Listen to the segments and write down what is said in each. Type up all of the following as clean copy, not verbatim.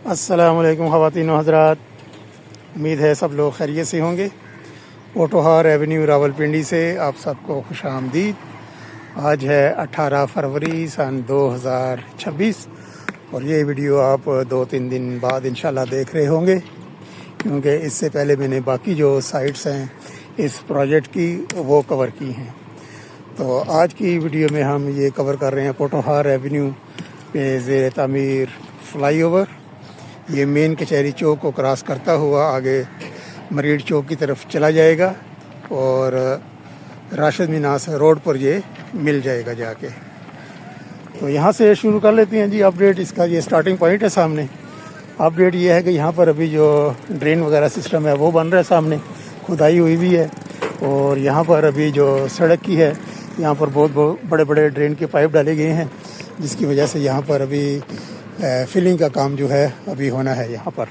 अस्सलाम वालेकुम ख़वातीन व हज़रात, उम्मीद है सब लोग खैरियत से होंगे। पोटोहार एवेन्यू रावलपिंडी से आप सबको खुश आमदीद। आज है 18 फरवरी सन 2026 और ये वीडियो आप 2-3 दिन बाद इंशाल्लाह देख रहे होंगे, क्योंकि इससे पहले मैंने बाकी जो साइट्स हैं इस प्रोजेक्ट की वो कवर की हैं। तो आज की वीडियो में हम ये कवर कर रहे हैं पोटोहार एवेन्यू पे ज़ेर तामीर फ्लाईओवर। ये मेन कचहरी चौक को क्रॉस करता हुआ आगे मरीड चौक की तरफ चला जाएगा और राशिद मिनास रोड पर ये मिल जाएगा जाके। तो यहाँ से शुरू कर लेते हैं जी अपडेट। इसका ये स्टार्टिंग पॉइंट है सामने। अपडेट ये है कि यहाँ पर अभी जो ड्रेन वगैरह सिस्टम है वो बन रहा है, सामने खुदाई हुई भी है। और यहाँ पर अभी जो सड़क की है, यहाँ पर बहुत बड़े बड़े ड्रेन के पाइप डाले गए हैं, जिसकी वजह से यहाँ पर अभी फिलिंग का काम जो है अभी होना है। यहाँ पर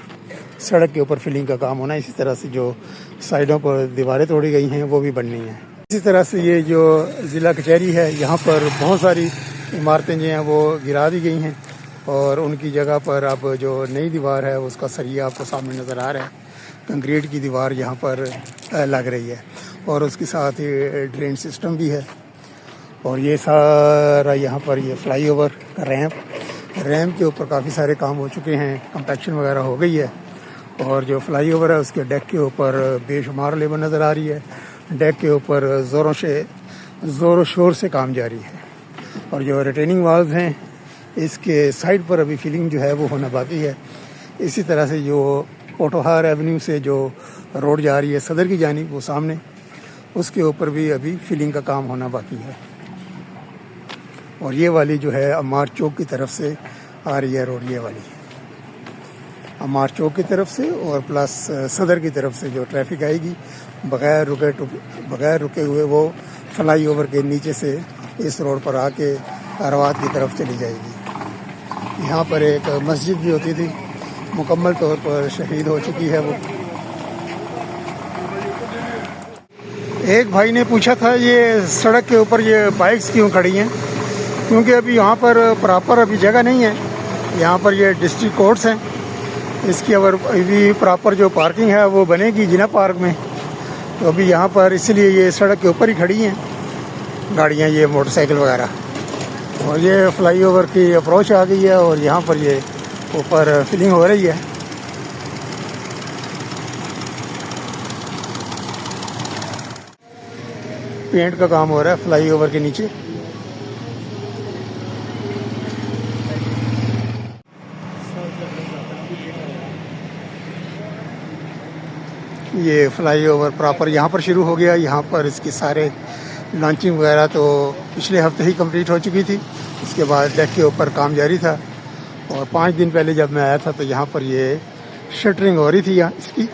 सड़क के ऊपर फिलिंग का काम होना है। इसी तरह से जो साइडों पर दीवारें तोड़ी गई हैं वो भी बननी है। इसी तरह से ये जो ज़िला कचहरी है, यहाँ पर बहुत सारी इमारतें जो हैं वो गिरा दी गई हैं और उनकी जगह पर अब जो नई दीवार है उसका सरिया आपको सामने नज़र आ रहा है। कंक्रीट की दीवार यहाँ पर लग रही है और उसके साथ ही ड्रेन सिस्टम भी है। और ये सारा यहाँ पर ये फ्लाईओवर रैंप के ऊपर काफ़ी सारे काम हो चुके हैं, कंपैक्शन वगैरह हो गई है। और जो फ्लाईओवर है उसके डेक के ऊपर बेशुमार लेबर नज़र आ रही है। डेक के ऊपर ज़ोर शोर से काम जारी है। और जो रिटेनिंग वाल्व हैं इसके साइड पर अभी फिलिंग जो है वो होना बाकी है। इसी तरह से जो पोटोहार एवेन्यू से जो रोड जा रही है सदर की जानिब, वो सामने उसके ऊपर भी अभी फिलिंग का काम होना बाकी है। और ये वाली जो है अमार चौक की तरफ से आ रही है रोड, ये वाली अमार चौक की तरफ से और प्लस सदर की तरफ से जो ट्रैफिक आएगी बगैर रुके हुए वो फ्लाईओवर के नीचे से इस रोड पर आके अरवात की तरफ चली जाएगी। यहाँ पर एक मस्जिद भी होती थी, मुकम्मल तौर पर शहीद हो चुकी है वो। एक भाई ने पूछा था ये सड़क के ऊपर ये बाइक्स क्यों खड़ी हैं, क्योंकि अभी यहाँ पर प्रॉपर अभी जगह नहीं है। यहाँ पर ये डिस्ट्रिक्ट कोर्ट्स हैं, इसकी अभी प्रॉपर जो पार्किंग है वो बनेगी जिना पार्क में। तो अभी यहाँ पर इसलिए ये सड़क के ऊपर ही खड़ी हैं गाड़ियाँ, ये मोटरसाइकिल वगैरह। और ये फ्लाईओवर की अप्रोच आ गई है और यहाँ पर ये ऊपर फिलिंग हो रही है। पेंट का काम हो रहा है फ्लाईओवर के नीचे। ये फ्लाईओवर प्रॉपर यहाँ पर शुरू हो गया। यहाँ पर इसकी सारे लॉन्चिंग वगैरह तो पिछले हफ्ते ही कंप्लीट हो चुकी थी। उसके बाद डेक के ऊपर काम जारी था और 5 दिन पहले जब मैं आया था तो यहाँ पर ये शटरिंग हो रही थी। इसकी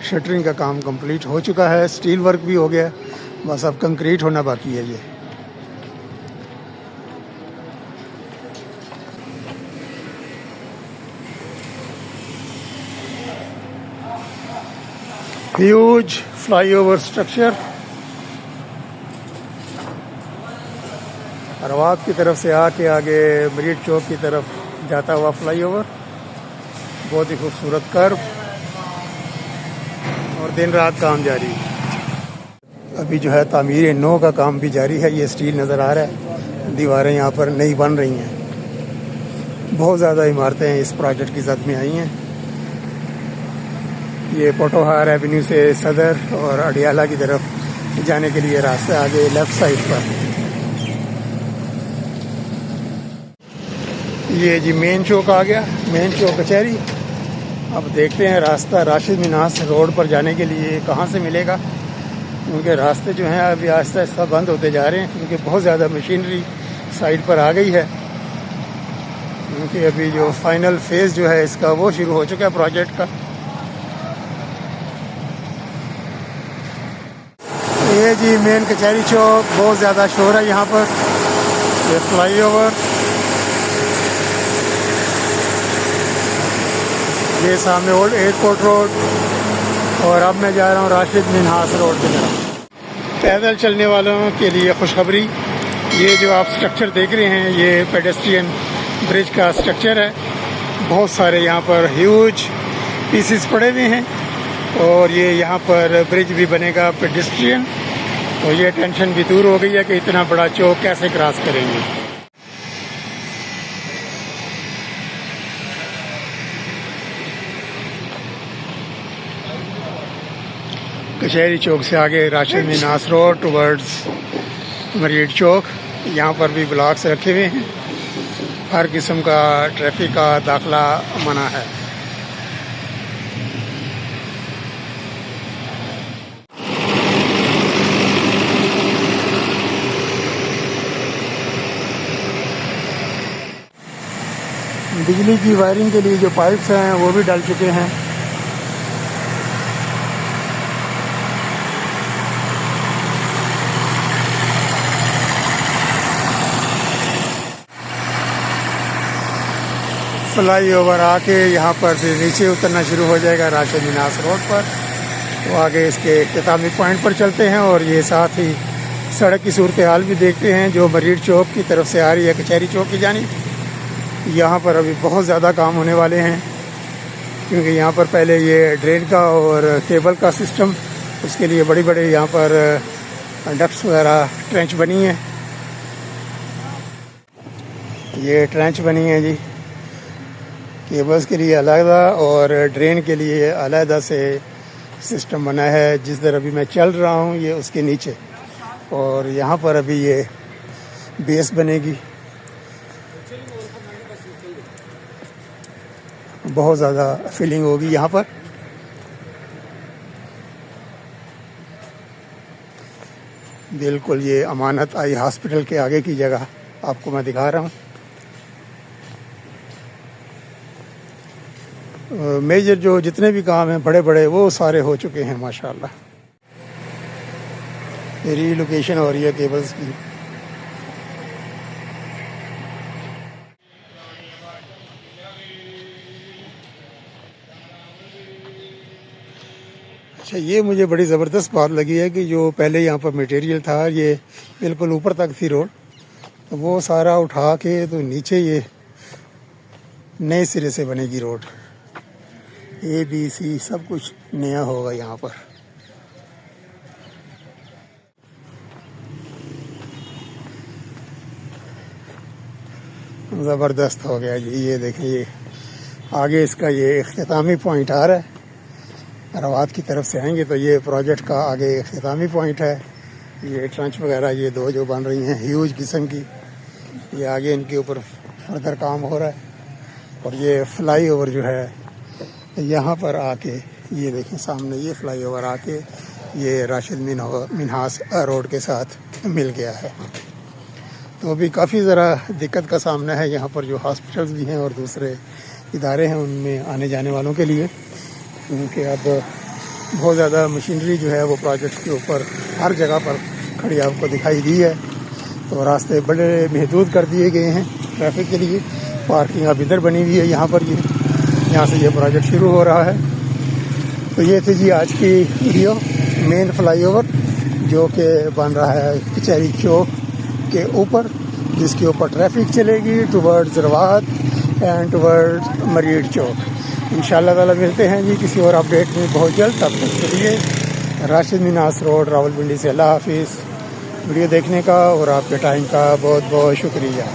शटरिंग का काम कंप्लीट हो चुका है, स्टील वर्क भी हो गया, बस अब कंक्रीट होना बाकी है। ये ह्यूज फ्लाईओवर स्ट्रक्चर अरवात की तरफ से आके आगे मरीड चौक की तरफ जाता हुआ फ्लाईओवर, बहुत ही खूबसूरत कर्व और दिन रात काम जारी। अभी जो है तामीर नौ का काम भी जारी है। ये स्टील नज़र आ रहा है, दीवारें यहाँ पर नई बन रही हैं। बहुत ज़्यादा इमारतें इस प्रोजेक्ट की जद में आई हैं। ये पोटोहार एवेन्यू से सदर और अडियाला की तरफ जाने के लिए रास्ता आगे लेफ्ट साइड पर। ये जी मेन चौक आ गया, मेन चौक कचहरी। अब देखते हैं रास्ता राशिद मिनास रोड पर जाने के लिए कहाँ से मिलेगा, क्योंकि रास्ते जो हैं अभी आहिस्ता आहिस्ता बंद होते जा रहे हैं, क्योंकि बहुत ज़्यादा मशीनरी साइड पर आ गई है। क्योंकि अभी जो फाइनल फेज़ जो है इसका वो शुरू हो चुका है प्रोजेक्ट का। ये जी मेन कचहरी चौक, बहुत ज़्यादा शोर है यहाँ पर। ये फ्लाईओवर, ये सामने ओल्ड एयरपोर्ट रोड और अब मैं जा रहा हूँ राशिद मिन्हास रोड की तरफ। पैदल चलने वालों के लिए खुशखबरी, ये जो आप स्ट्रक्चर देख रहे हैं ये पेडेस्ट्रियन ब्रिज का स्ट्रक्चर है बहुत सारे यहाँ पर ह्यूज पीसेस पड़े हुए हैं और ये यहाँ पर ब्रिज भी बनेगा पेडेस्ट्रियन, तो ये टेंशन भी दूर हो गई है कि इतना बड़ा चौक कैसे क्रॉस करेंगे। कचहरी चौक से आगे राशिद मिनास रोड टुवर्ड्स मरीड चौक, यहाँ पर भी ब्लॉक्स रखे हुए हैं। हर किस्म का ट्रैफिक का दाखला मना है। बिजली की वायरिंग के लिए जो पाइप्स हैं वो भी डाल चुके हैं। फ्लाई ओवर आके यहाँ पर से नीचे उतरना शुरू हो जाएगा राशिद मिनास रोड पर। तो आगे इसके इख्तितामी पॉइंट पर चलते हैं और ये साथ ही सड़क की सूरत हाल भी देखते हैं जो मरीड चौक की तरफ से आ रही है कचहरी चौक की जानिब। यहाँ पर अभी बहुत ज़्यादा काम होने वाले हैं क्योंकि यहाँ पर पहले ये ड्रेन का और केबल का सिस्टम, उसके लिए बड़ी बड़ी यहाँ पर डक्ट्स वगैरह ट्रेंच बनी है। ये ट्रेंच बनी है जी, केबल्स के लिए अलहदा और ड्रेन के लिए अलहदा से सिस्टम बना है। जिस तरह अभी मैं चल रहा हूँ ये उसके नीचे, और यहाँ पर अभी ये बेस बनेगी। बहुत ज़्यादा फीलिंग होगी यहाँ पर। बिल्कुल ये अमानत आई हॉस्पिटल के आगे की जगह आपको मैं दिखा रहा हूँ। मेजर जो जितने भी काम हैं बड़े बड़े वो सारे हो चुके हैं माशाल्लाह। रीलोकेशन हो रही है केबल्स की। अच्छा, ये मुझे बड़ी ज़बरदस्त बात लगी है कि जो पहले यहाँ पर मटेरियल था ये बिल्कुल ऊपर तक थी रोड, तो वो सारा उठा के तो नीचे ये नए सिरे से बनेगी रोड। ABC सब कुछ नया होगा यहाँ पर। ज़बरदस्त हो गया जी। ये देखिए आगे इसका ये इख्तितामी पॉइंट आ रहा है। रवात की तरफ से आएंगे तो ये प्रोजेक्ट का आगे इख्तितामी पॉइंट है। ये ट्रंच वगैरह ये दो जो बन रही हैं ह्यूज किस्म की, ये आगे इनके ऊपर फर्दर काम हो रहा है। और ये फ्लाई ओवर जो है यहाँ पर आके ये देखें सामने ये फ्लाई ओवर आके ये राशिद मिन्हास रोड के साथ मिल गया है। तो अभी काफ़ी ज़रा दिक्कत का सामना है यहाँ पर जो हॉस्पिटल्स भी हैं और दूसरे इदारे हैं उनमें आने जाने वालों के लिए, क्योंकि अब बहुत ज़्यादा मशीनरी जो है वो प्रोजेक्ट के ऊपर हर जगह पर खड़ी आपको दिखाई दी है। तो रास्ते बड़े महदूद कर दिए गए हैं ट्रैफिक के लिए। पार्किंग अब इधर बनी हुई है यहाँ पर, ये यहाँ से ये प्रोजेक्ट शुरू हो रहा है। तो ये थी जी आज की वीडियो, मेन फ्लाईओवर जो कि बन रहा है कचहरी चौक के ऊपर, जिसके ऊपर ट्रैफिक चलेगी towards Rawat and towards Marrir चौक। इंशाअल्लाह ताला मिलते हैं जी किसी और अपडेट में बहुत जल्द। तब तक के लिए राशिद मिनास रोड रावलपिंडी से अल्लाह हाफिज़। वीडियो देखने का और आपके टाइम का बहुत बहुत शुक्रिया।